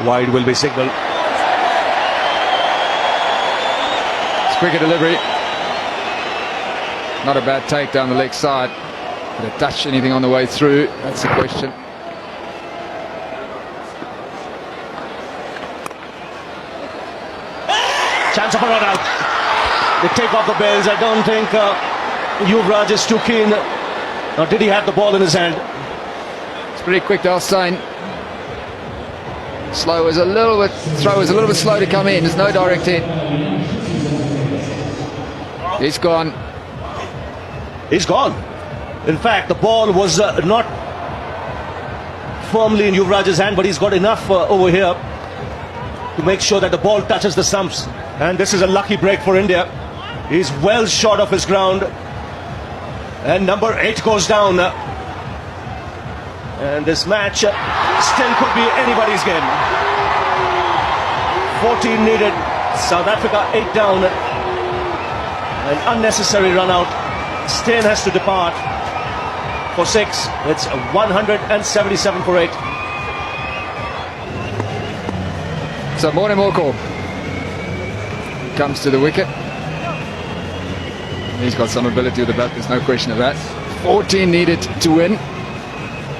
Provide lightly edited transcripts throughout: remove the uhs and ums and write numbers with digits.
Wide will be signalled. It's quicker delivery. Not a bad take down the leg side. Did it touch anything on the way through? That's the question. Chance of a run out. They take off the bells. I don't think Yuvraj is too keen. Or did he have the ball in his hand? It's pretty quick, Dalstein. Throw was a little bit slow to come in. There's no direct hit. He's gone. He's gone. In fact, the ball was not firmly in Yuvraj's hand, but he's got enough over here to make sure that the ball touches the stumps. And this is a lucky break for India. He's well short of his ground. And number 8 goes down. And this match still could be anybody's game. 14 needed. South Africa 8 down. An unnecessary run out. Steyn has to depart for 6. It's 177 for 8. So Morne Morkel comes to the wicket. He's got some ability with the bat, there's no question of that. 14 needed to win.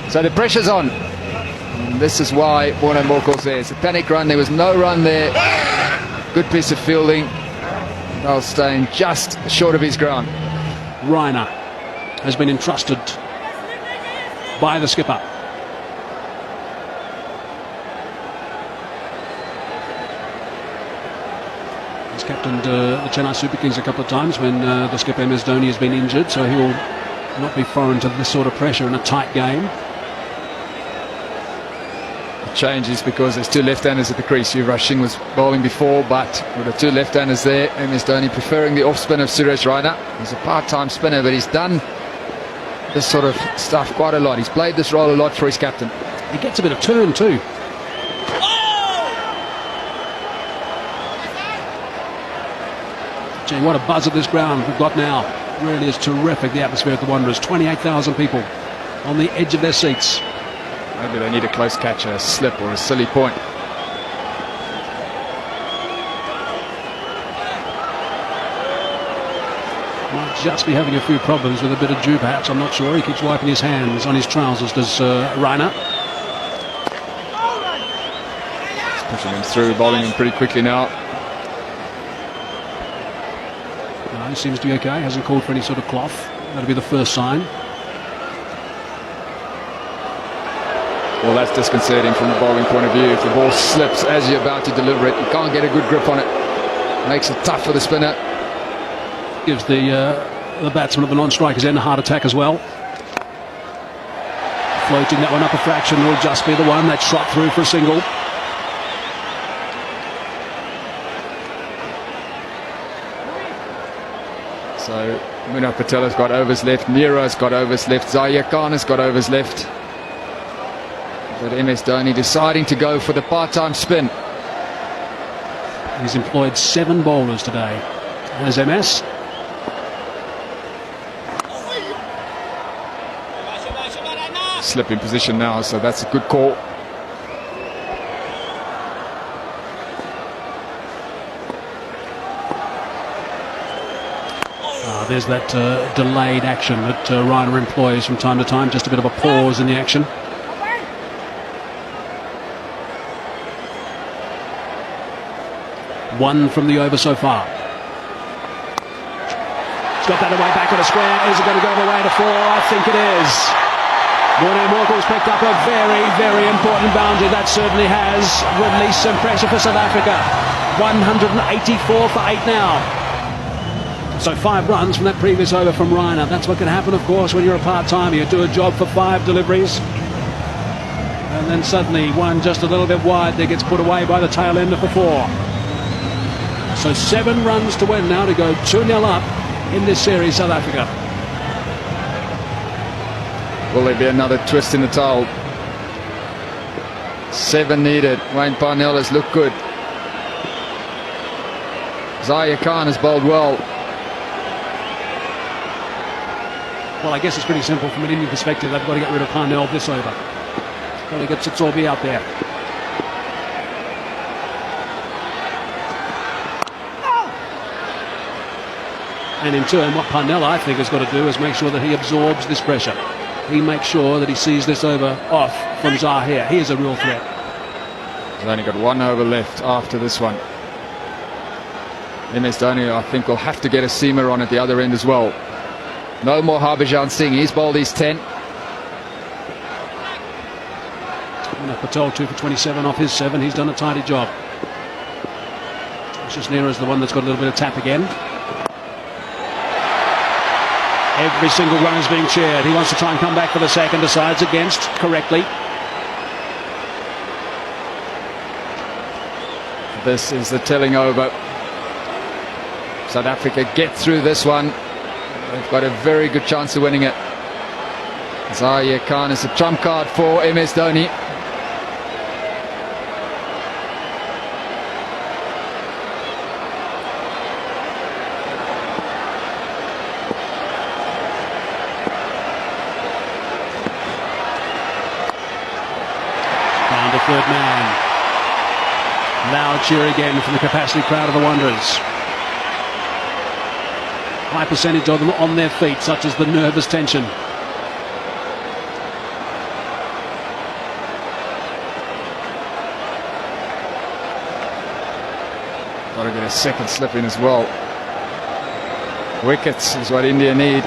So the pressure's on. And this is why Morne Morkel's there. It's a panic run. There was no run there. Good piece of fielding. Dalstein just short of his ground. Rainer has been entrusted by the skipper. He's captained the Chennai Super Kings a couple of times when the skipper MS Dhoni has been injured, so he'll not be foreign to this sort of pressure in a tight game. The change is because there's 2 left-handers at the crease. Yuvraj Singh was bowling before, but with the 2 left-handers there, MS Dhoni preferring the off-spin of Suresh Raina. He's a part-time spinner, but he's done this sort of stuff quite a lot. He's played this role a lot for his captain. He gets a bit of turn too. Gee, what a buzz at this ground we've got now. Really is terrific, the atmosphere at the Wanderers. 28,000 people on the edge of their seats. Maybe they need a close catch, a slip or a silly point. Might just be having a few problems with a bit of dew perhaps, I'm not sure. He keeps wiping his hands on his trousers, does Rainer. He's pushing him through, bowling him pretty quickly now. No, he seems to be okay, hasn't called for any sort of cloth. That'll be the first sign. Well, that's disconcerting from the bowling point of view. If the ball slips as you're about to deliver it, you can't get a good grip on it. Makes it tough for the spinner. Gives the batsman of the non-strikers end a heart attack as well. Floating that one up a fraction will just be the one that's shot through for a single. So Munaf Patel has got overs left, Nero's got overs left, Zaire Khan has got overs left. But MS Dhoni deciding to go for the part-time spin. He's employed 7 bowlers today as MS. Slip in position now, so that's a good call. There's that delayed action that Rainer employs from time to time, just a bit of a pause in the action. One from the over so far. He's got that away back on a square. Is it going to go away to 4? I think it is. Morne Morkel's picked up a very, very important boundary. That certainly has released some pressure for South Africa. 184 for 8 now. So 5 runs from that previous over from Rainer. That's what can happen, of course, when you're a part-timer. You do a job for 5 deliveries. And then suddenly one just a little bit wide that gets put away by the tail ender for 4. So 7 runs to win now to go 2-0 up in this series, South Africa. Will there be another twist in the towel? 7 needed. Wayne Parnell has looked good. Zaire Khan has bowled well. Well, I guess it's pretty simple from an Indian perspective. They've got to get rid of Parnell this over. Got to get Sitsorbi out there. And in turn, what Parnell, I think, has got to do is make sure that he absorbs this pressure. He makes sure that he sees this over off from Zahir. He is a real threat. He's only got one over left after this one. MS Dhoni, I think, will have to get a seamer on at the other end as well. No more Harbhajan Singh. He's bowled his 10. Patel 2 for 27 off his 7. He's done a tidy job. Neera's the one that's got a little bit of tap again. Every single run is being cheered. He wants to try and come back for the second. Decides against correctly. This is the telling over. South Africa get through this one. They've got a very good chance of winning it. Zahir Khan is a trump card for MS Dhoni. Down to third man. Loud cheer again from the capacity crowd of the Wanderers. High percentage of them on their feet, such as the nervous tension. Got to get a second slip in as well. Wickets is what India need.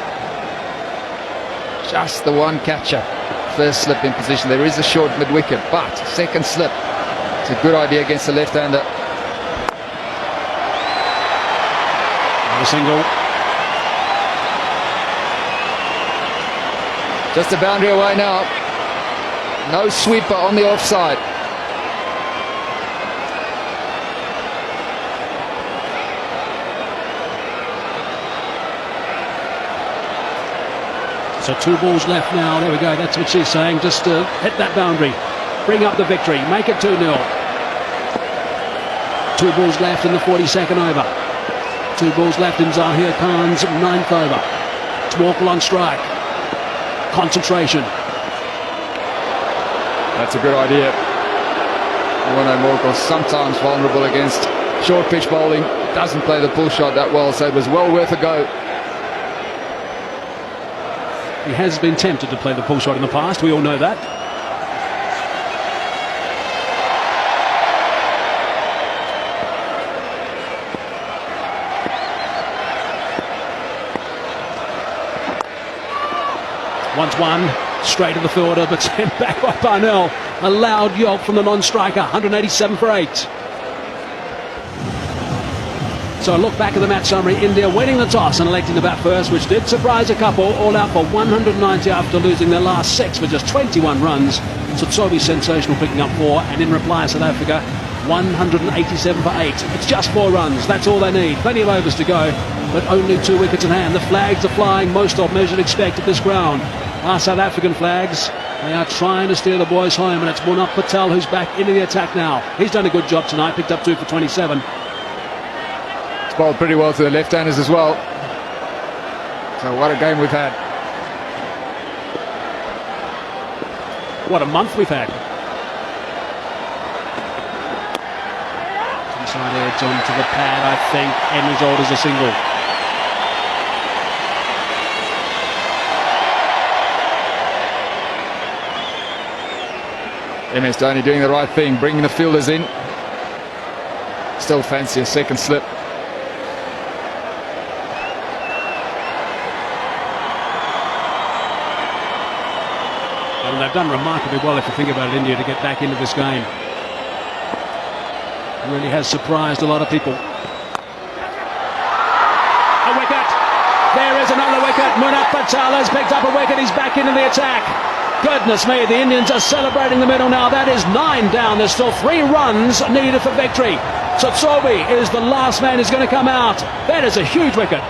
Just the one catcher. First slip in position. There is a short mid-wicket, but second slip. It's a good idea against the left-hander. Another single. Just a boundary away now. No sweeper on the offside. So 2 balls left now. There we go. That's what she's saying. Just hit that boundary. Bring up the victory. Make it 2-0. 2 balls left in the 42nd over. 2 balls left in Zahir Khan's 9th over. It's Morkel on strike. Concentration. That's a good idea. Warner Morkel sometimes vulnerable against short pitch bowling. Doesn't play the pull shot that well, so it was well worth a go. He has been tempted to play the pull shot in the past. We all know that. Once one, straight to the fielder, but sent back by Parnell. A loud yelp from the non-striker, 187 for 8. So a look back at the match summary. India winning the toss and electing to bat first, which did surprise a couple, all out for 190 after losing their last 6 for just 21 runs. Tsotsobe sensational, picking up 4, and in reply South Africa 187 for 8. It's just 4 runs, that's all they need. Plenty of overs to go, but only 2 wickets in hand. The flags are flying, most of them as you'd expect at this ground. Our South African flags, they are trying to steer the boys home, and it's Munaf Patel who's back into the attack now. He's done a good job tonight, picked up 2 for 27. It's bowled pretty well to the left-handers as well. So what a game we've had. What a month we've had. Inside edge onto the pad, I think, end result is a single. MS Dhoni doing the right thing, bringing the fielders in. Still fancy a second slip. And they've done remarkably well, if you think about it, India, to get back into this game. It really has surprised a lot of people. A wicket! There is another wicket. Munaf Patel has picked up a wicket. He's back into the attack. Goodness me, the Indians are celebrating the middle now. That is 9 down. There's still 3 runs needed for victory. Tsotsobe is the last man who's going to come out. That is a huge wicket.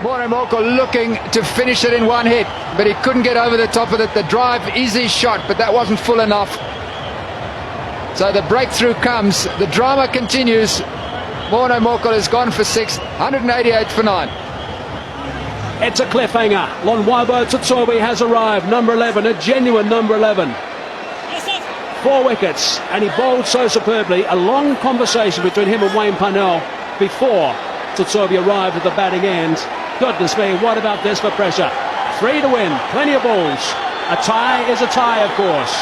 Warner Morkel looking to finish it in one hit, but he couldn't get over the top of it. The drive is his shot, but that wasn't full enough. So the breakthrough comes. The drama continues. Warner Morkel has gone for 6, 188 for 9. It's a cliffhanger. Lonwabo Tsotsobe has arrived, number 11, a genuine number 11. 4 wickets, and he bowled so superbly. A long conversation between him and Wayne Parnell before Tsotsobe arrived at the batting end. Goodness me, what about this for pressure? 3 to win, plenty of balls. A tie is a tie, of course.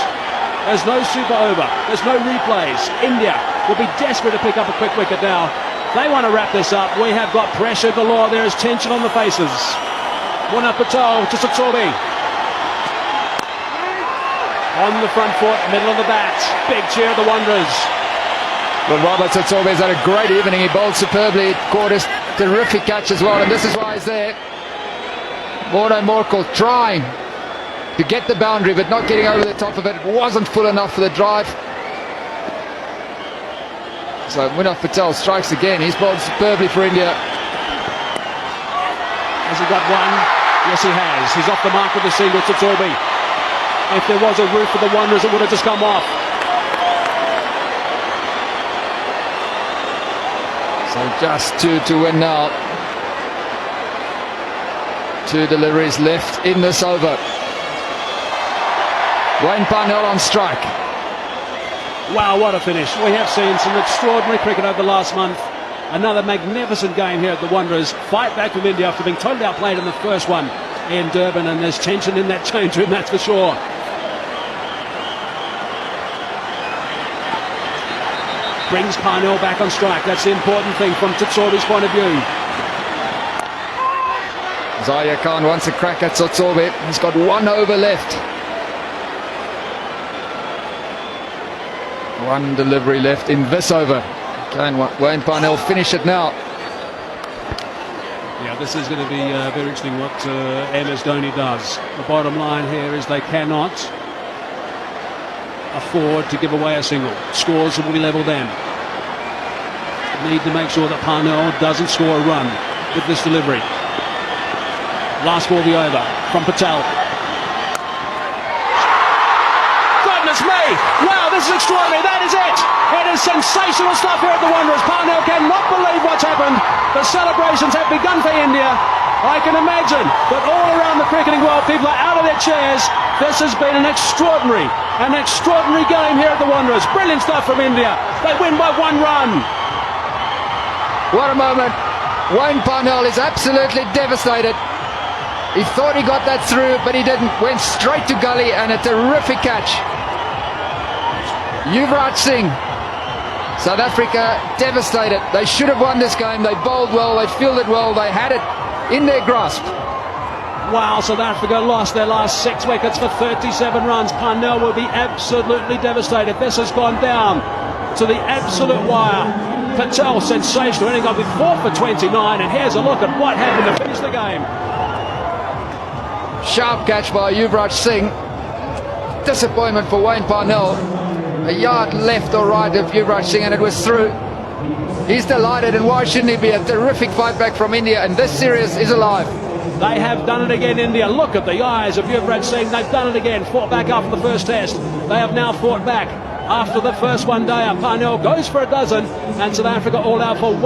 There's no super over, there's no replays. India will be desperate to pick up a quick wicket now. They want to wrap this up. We have got pressure galore. There is tension on the faces. Munna Patel to Satsobi. On the front foot, middle of the bat. Big cheer of the Wanderers. Well, Robert Satsobi has had a great evening. He bowled superbly, caught a terrific catch as well, and this is why he's there. Morne Morkel trying to get the boundary, but not getting over the top of it. It wasn't full enough for the drive. So Munna Patel strikes again. He's bowled superbly for India. Has he got one? Yes, he has. He's off the mark with the single to Torby. If there was a roof for the Wanderers, it would have just come off. So just 2 to win now. 2 deliveries left in this over. Wayne Parnell on strike. Wow, what a finish. We have seen some extraordinary cricket over the last month. Another magnificent game here at the Wanderers. Fight back from India after being totally outplayed in the first one in Durban, and there's tension in that change room, that's for sure. Brings Parnell back on strike. That's the important thing from Tsotsobi's point of view. Zaia Khan wants a crack at Tsotsobi. He's got 1 over left. 1 delivery left in this over. Can Wayne Parnell finish it now? Yeah, this is going to be very interesting what MS Dhoni does. The bottom line here is they cannot afford to give away a single. Scores will be level then. Need to make sure that Parnell doesn't score a run with this delivery. Last ball the over from Patel. Goodness me! Wow, this is extraordinary. That is it. It is sensational stuff here at the Wanderers. Parnell cannot believe what's happened. The celebrations have begun for India. I can imagine that all around the cricketing world, people are out of their chairs. This has been an extraordinary game here at the Wanderers. Brilliant stuff from India. They win by 1 run. What a moment. Wayne Parnell is absolutely devastated. He thought he got that through, but he didn't. Went straight to gully, and a terrific catch. Yuvraj Singh. South Africa devastated. They should have won this game. They bowled well, they fielded well, they had it in their grasp. Wow, South Africa lost their last 6 wickets for 37 runs. Parnell will be absolutely devastated. This has gone down to the absolute wire. Patel, sensational, ending up with 4 for 29, and here's a look at what happened to finish the game. Sharp catch by Yuvraj Singh. Disappointment for Wayne Parnell. A yard left or right of Yuvraj Singh, and it was through. He's delighted, and why shouldn't he be? A terrific fight back from India, and this series is alive. They have done it again, India. Look at the eyes of Yuvraj Singh. They've done it again. Fought back after the first test. They have now fought back after the first one day. Parnell goes for a dozen, and South Africa all out for 1.